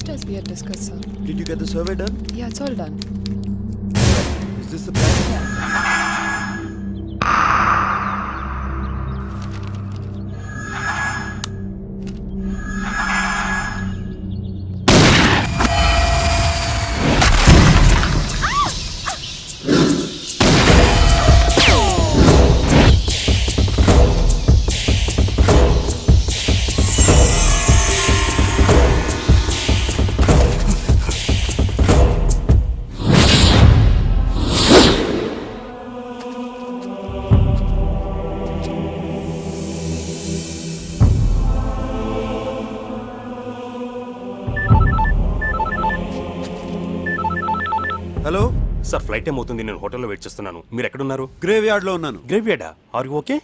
Just as we had discussed, sir. Did you get the survey done? Yeah, it's all done. Is this the plan? Hello sir flight ఏమవుతుంది, నేను హోటల్లో wait చేస్తున్నాను. మీరు ఎక్కడున్నారు? Grave yard లో ఉన్నాను. గ్రేవ్ యార్డా? Are you okay?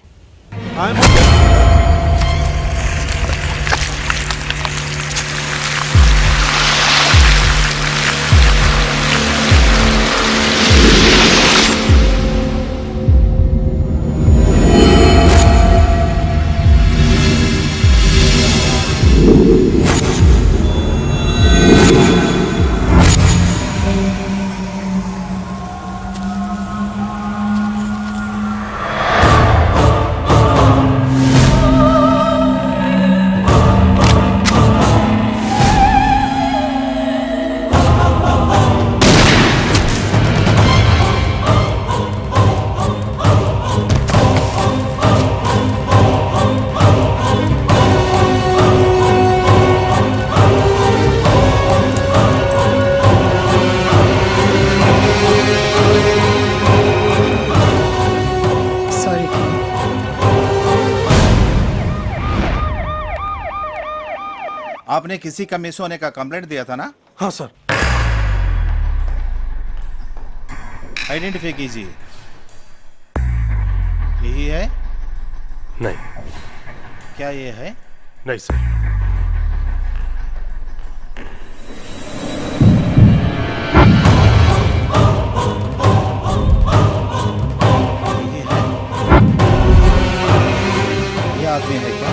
Sorry, King. आपने किसी का मिस होने का कंप्लेंट दिया था ना? हाँ सर. आइडेंटिफाई कीजिए. यही है? नहीं. क्या ये है? नहीं सर. यही है? ये आदमी है क्या?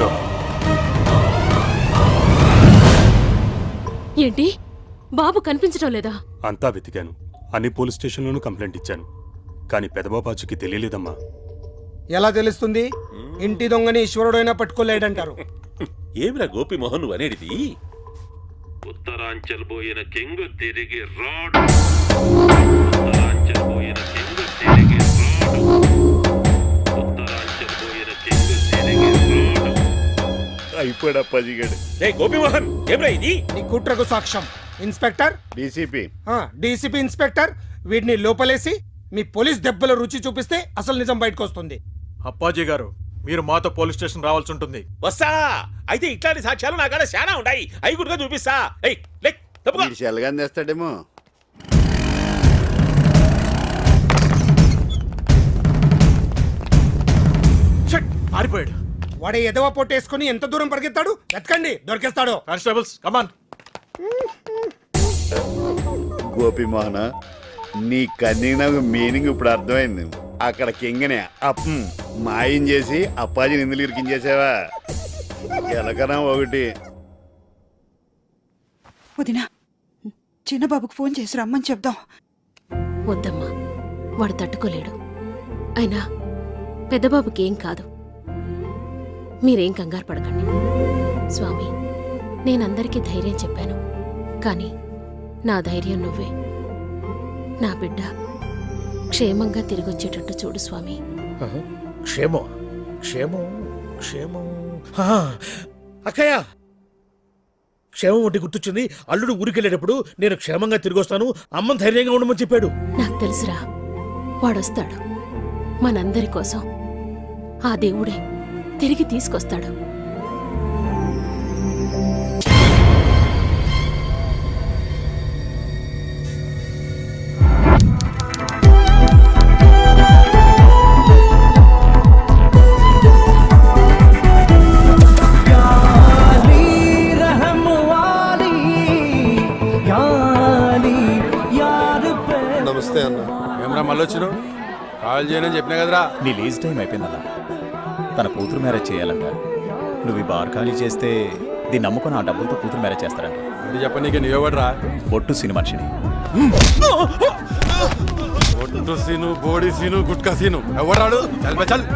No. ఏంటి బాబు కనిపించడం లేదా? అంతా వెతికాను. అన్ని పోలీస్ స్టేషన్లోనూ కంప్లైంట్ ఇచ్చాను. కానీ పెదబాబాచుకి తెలియలేదమ్మా. ఎలా తెలుస్తుంది? ఇంటి దొంగని ఈశ్వరుడైనా పట్టుకోలేడంటారు. ఏమిరా గోపిమోహన్ నువ్వు అనేది? ఉత్తరాంచల్ పోయిన కెంగు తిరిగి రాడు. ఉత్తరాంచల్ పోయిన కెంగు తిరిగి రాడు. ఉత్తరాంచల్ పోయిన కెంగు తిరిగి రాడు. అయిపోయాడు అప్పాజిగాడు. రే గోపిమోహన్ ఏమిరా ఇది? నీ కుట్రకు సాక్ష్యం ఇన్స్పెక్టర్, డీసీపీ. డీసీపీ ఇన్స్పెక్టర్, వీడిని లోపలేసి మీ పోలీస్ దెబ్బల రుచి చూపిస్తే అసలు నిజం బయటకు వస్తుంది. అప్పాజీ గారు, మీరు మాతో పోలీస్ స్టేషన్ రావాల్సి ఉంటుంది. వస్తా. అయితే ఇట్లాంటి సాక్ష్యాలు నా కాడ చాలా ఉన్నాయి. అవి కూడా చూపిస్తా. చెల్లగా తెస్తాడేమో. ఆరిపోయాడు. వాడే ఎదవ పొట్టేసుకుని ఎంత దూరం పరిగెత్తాడు? ఎత్కండి, దొరికేస్తాడు. Constables come on. గోపిమోహన, నీ కన్నీకి నాకు మీనింగ్ ఇప్పుడు అర్థమైంది. అక్కడ కింగనే మాయం చేసి అప్పాజీని ఎందుకు ఇరికించేసావా? ఎలకనా ఒకటి. వదినా, చిన్నబాబుకు ఫోన్ చేసి రమ్మని చెప్దాం. వద్దమ్మా, వాడు తట్టుకోలేడు. అయినా పెద్దబాబుకి ఏం కాదు. మీరేం కంగారు పడకండి. స్వామి, నేనందరికీ ధైర్యం చెప్పాను. కానీ నా ధైర్యం నువ్వే. నా బిడ్డ క్షేమంగా తిరిగొచ్చేటట్టు చూడు స్వామి. క్షేమం క్షేమం క్షేమం. అక్కయ్య, క్షేమం ఒకటి గుర్తొచ్చింది. అల్లుడు ఊరికెళ్ళేటప్పుడు నేను క్షేమంగా తిరిగి వస్తాను, అమ్మని ధైర్యంగా ఉండమని చెప్పాడు. నాకు తెలుసురా, వాడొస్తాడు. మనందరి కోసం ఆ దేవుడే తిరిగి తీసుకొస్తాడు. నమస్తే అన్న. ఏమరా మళ్ళీ వచ్చినావు? కాల్ చేయనని చెప్పినా కదరా. నీ లీజ్ టైం అయిపోయిందన్నా. తన కూతురు మ్యారేజ్ చేయాలంట. నువ్వు ఈ బార్ ఖాళీ చేస్తే దీన్ని నమ్ముకుని ఆ డబ్బులతో కూతురు మ్యారేజ్ చేస్తారంట. ఇది చెప్పనీకి నువ్వెవడరా? బొట్టు సిని మనిషిని. ఒట్టు సీను, బోడి సీను, గుట్కా సీను ఎవడాడు? చల్ బే చల్.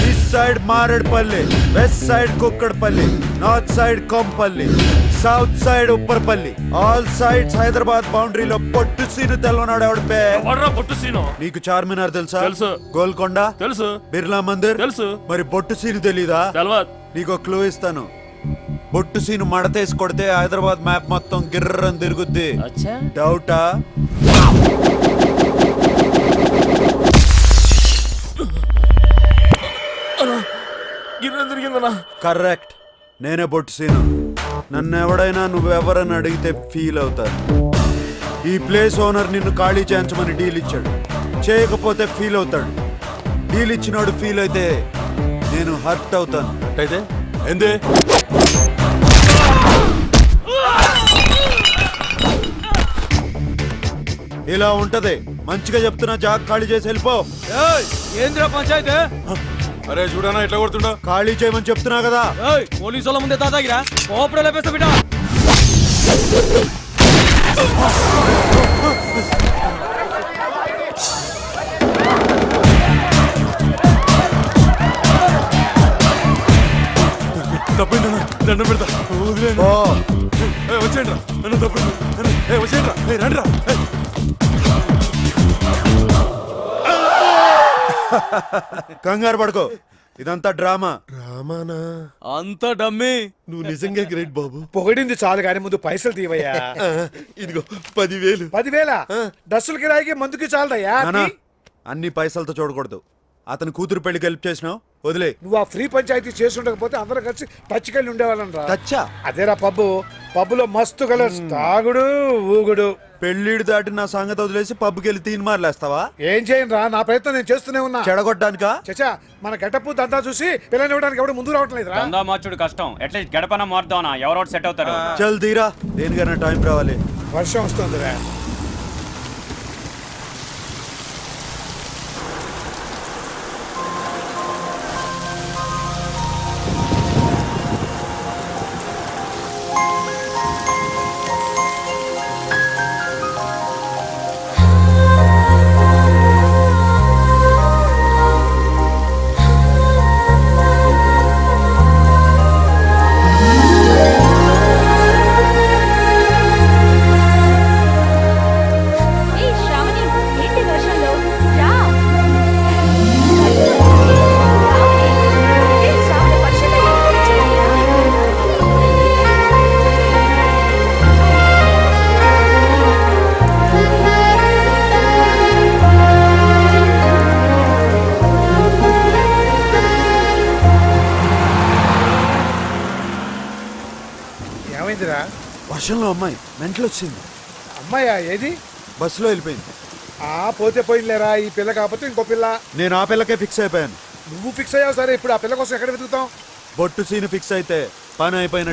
East side Maredpally, west side Kukatpally, north side Kompally, south side Upparpally, all sides Hyderabad బౌండరీలో పొట్టు సీను తెల్లనాడు ఎవడు బే? పొట్టు సీను నీకు చార్మినార్ తెలుసా? తెలుసు. గోల్కొండ తెలుసు. బిర్లా మందిర్ తెలుసు. మరి బొట్టు సీను తెలీదా? తెలవద్. నీకు క్లూ ఇస్తాను. బొట్టు సీను మడతేసి కొడితే హైదరాబాద్ మ్యాప్ మొత్తం గిర్రని తిరుగుద్ది. డౌటా? కరెక్ట్, నేనే బొట్టు సీను. నన్ను ఎవడైనా నువ్వెవరని అడిగితే ఫీల్ అవుతారు. ఈ ప్లేస్ ఓనర్ నిన్ను ఖాళీ చేయించమని డీల్ ఇచ్చాడు. చేయకపోతే ఫీల్ అవుతాడు. డీల్ ఇచ్చినాడు ఫీల్ అయితే నేను హర్ట్ అవుతాను. అయితే ఏంది? ఇలా ఉంటది. మంచిగా చెప్తున్నా, జాగ్ ఖాళీ చేసి వెళ్ళిపో. ఏంద్రా పంచాయతీ? అరే చూడనా ఎట్లా కొడుతుండో. ఖాళీ చేయమని చెప్తున్నా కదా. పోలీసు వాళ్ళ ముందే తాతాగిరా కోపడే లేపేస్తా బిడ్డ. తప్పిందన్నా, దండం పెడతా. ఓ, వచ్చేయండి రా, నన్ను తప్పింది. వచ్చేయండి రా, రండి రా. కంగారు పడుకో, ఇదంతా డ్రామా. అంత డమ్మి. నువ్వు నిజంగా గ్రేట్ బాబు. పొగిడింది చాలు కానీ ముందు పైసలు తీవయ్యా. ఇదిగో 10,000. 10,000 డ్రెస్సుల కిరాయికి మందుకి చాలదయ్యా. నానా, అన్ని పైసలతో చూడకూడదు. అతను కూతురు పెళ్లికి హెల్ప్ చేసినావు, వదిలే. నువ్వు ఆ ఫ్రీ పంచాయతీ చేస్తుండకపోతే అందరం కలిసి పచ్చికెళ్ళి ఉండేవాళ్ళం రా. తచ్చా అదేరా పబ్బులో మస్తు కలర్స్, తాగుడు ఊగుడు. పెళ్లిడి దాటి నా సంగతి వదిలేసి పబ్కి వెళ్ళి తీన్ మార్లేస్తావా? ఏం చేయను రా, నా ప్రయత్నం నేను చేస్తూనే ఉన్నా. చెడగొట్టడానికా? చచ్చా, మన గెటప్ దంతా చూసి పిల్లని ఇవ్వడానికి ఎవడు ముందు రావటం లేదు రా. దందా మార్చుడు కష్టం, అట్లీస్ట్ గడపన మారుదాం, ఎవరో సెట్ అవుతారు. చల్ తీరా, దేనికైనా టైం రావాలి. వర్షం వస్తుంది రా. ఏమైందిరా? వర్షంలో అమ్మాయి మెంటలు వచ్చింది. అమ్మాయా ఏది? బస్సులో వెళ్ళిపోయింది. పోతే పోయిందిలేరా, ఈ పిల్ల కాకపోతే ఇంకో పిల్ల. నేను ఆ పిల్లకే ఫిక్స్ అయిపోయాను. నువ్వు ఫిక్స్ అయ్యావు సరే, ఇప్పుడు ఆ పిల్ల కోసం ఎక్కడ వెతుకుతాం? బొట్టు సీను ఫిక్స్ అయితే పని అయిపోయిన